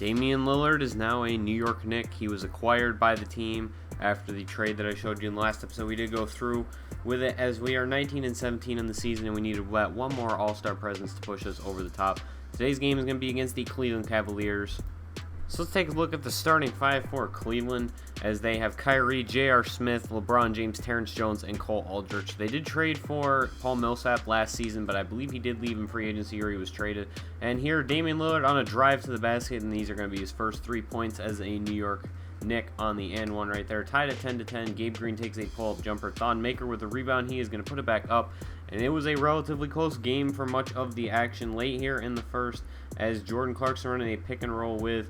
Damian Lillard is now a New York Knick. He was acquired by the team after the trade that I showed you in the last episode. We did go through with it as we are 19-17 in the season and we need to let one more all-star presence to push us over the top. Today's game is going to be against the Cleveland Cavaliers. So let's take a look at the starting five for Cleveland, as they have Kyrie, J.R. Smith, LeBron James, Terrence Jones, and Cole Aldrich. They did trade for Paul Millsap last season, but I believe he did leave in free agency or he was traded. And here, Damian Lillard on a drive to the basket, and these are going to be his first 3 points as a New York Knick on the and one right there. Tied at 10-10. Gabe Green takes a pull-up jumper. Thon Maker with a rebound. He is going to put it back up. And it was a relatively close game for much of the action late here in the first, as Jordan Clarkson running a pick and roll with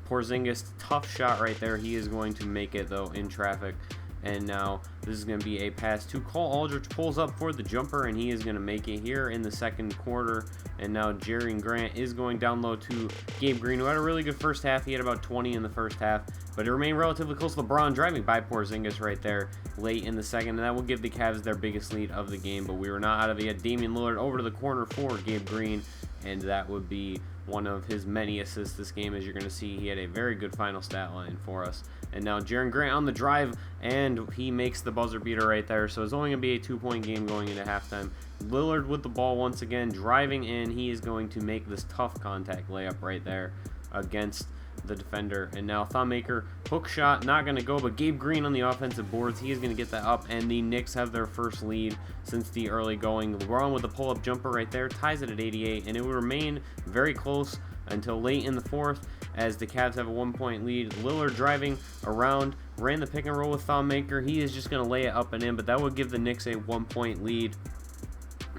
Porzingis. Tough shot right there. He is going to make it, though, in traffic. And now this is going to be a pass to Cole Aldrich. Pulls up for the jumper, and he is going to make it here in the second quarter. And now Jerry Grant is going down low to Gabe Green, who had a really good first half. He had about 20 in the first half, but it remained relatively close. LeBron driving by Porzingis right there late in the second, and that will give the Cavs their biggest lead of the game. But we were not out of it yet. Damian Lillard over to the corner for Gabe Green, and that would be one of his many assists this game. As you're going to see, he had a very good final stat line for us. And now Jaren Grant on the drive, and he makes the buzzer beater right there. So it's only going to be a 2-point game going into halftime. Lillard with the ball once again, driving in. He is going to make this tough contact layup right there against the defender. And now Thon Maker, hook shot, not going to go, but Gabe Green on the offensive boards. He is going to get that up, and the Knicks have their first lead since the early going. LeBron with the pull-up jumper right there, ties it at 88, and it will remain very close until late in the fourth, as the Cavs have a 1-point lead. Lillard driving around, ran the pick and roll with Thon Maker. He is just going to lay it up and in, but that would give the Knicks a 1-point lead.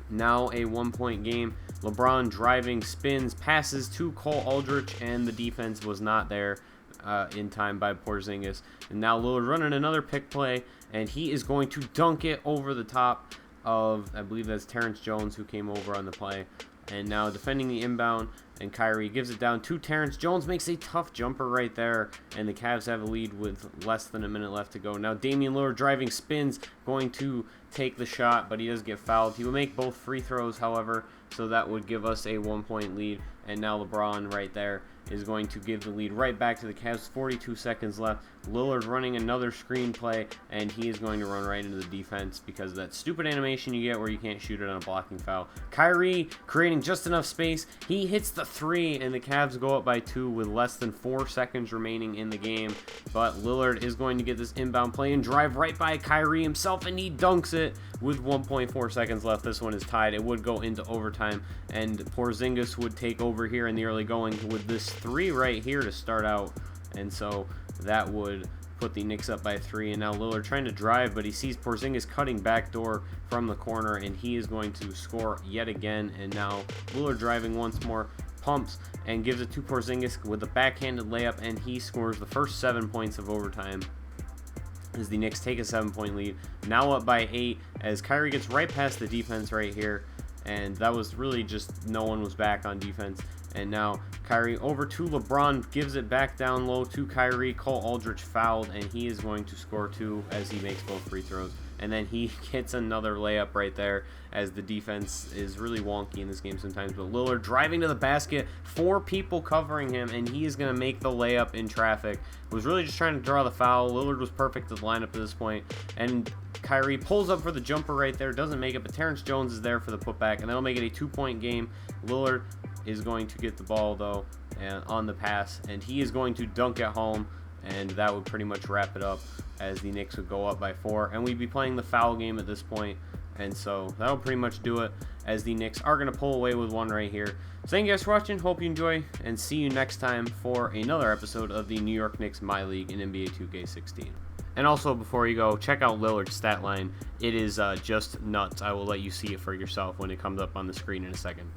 Now a 1-point game. LeBron driving, spins, passes to Cole Aldrich, and the defense was not there in time by Porzingis. And now Lillard running another pick play, and he is going to dunk it over the top of, I believe that's Terrence Jones who came over on the play. And now defending the inbound, and Kyrie gives it down to Terrence Jones, makes a tough jumper right there, and the Cavs have a lead with less than a minute left to go. Now Damian Lillard driving, spins, going to take the shot, but he does get fouled. He will make both free throws, however, so that would give us a 1-point lead. And now LeBron right there is going to give the lead right back to the Cavs. 42 seconds left. Lillard running another screen play, and he is going to run right into the defense because of that stupid animation you get where you can't shoot it on a blocking foul. Kyrie creating just enough space. He hits the 3, and the Cavs go up by 2 with less than 4 seconds remaining in the game. But Lillard is going to get this inbound play and drive right by Kyrie himself, and he dunks it with 1.4 seconds left. This one is tied. It would go into overtime, and Porzingis would take over here in the early going with this 3 right here to start out. And so that would put the Knicks up by 3. And now Lillard trying to drive, but he sees Porzingis cutting backdoor from the corner, and he is going to score yet again. And now Lillard driving once more, pumps and gives it to Porzingis with a backhanded layup, and he scores the first 7 points of overtime as the Knicks take a 7-point lead. Now up by 8 as Kyrie gets right past the defense right here, and that was really just no one was back on defense. And now Kyrie over to LeBron, gives it back down low to Kyrie. Cole Aldrich fouled, and he is going to score 2 as he makes both free throws. And then he hits another layup right there, as the defense is really wonky in this game sometimes. But Lillard driving to the basket, 4 people covering him, and he is going to make the layup in traffic. Was really just trying to draw the foul. Lillard was perfect at the lineup at this point. And Kyrie pulls up for the jumper right there, doesn't make it, but Terrence Jones is there for the putback, and that'll make it a 2-point game. Lillard is going to get the ball, though, and on the pass, and he is going to dunk it home, and that would pretty much wrap it up, as the Knicks would go up by 4, and we'd be playing the foul game at this point. And so that'll pretty much do it, as the Knicks are going to pull away with 1 right here. So thank you guys for watching. Hope you enjoy, and see you next time for another episode of the New York Knicks MyLeague in NBA 2K16. And also, before you go, check out Lillard's stat line. It is just nuts. I will let you see it for yourself when it comes up on the screen in a second.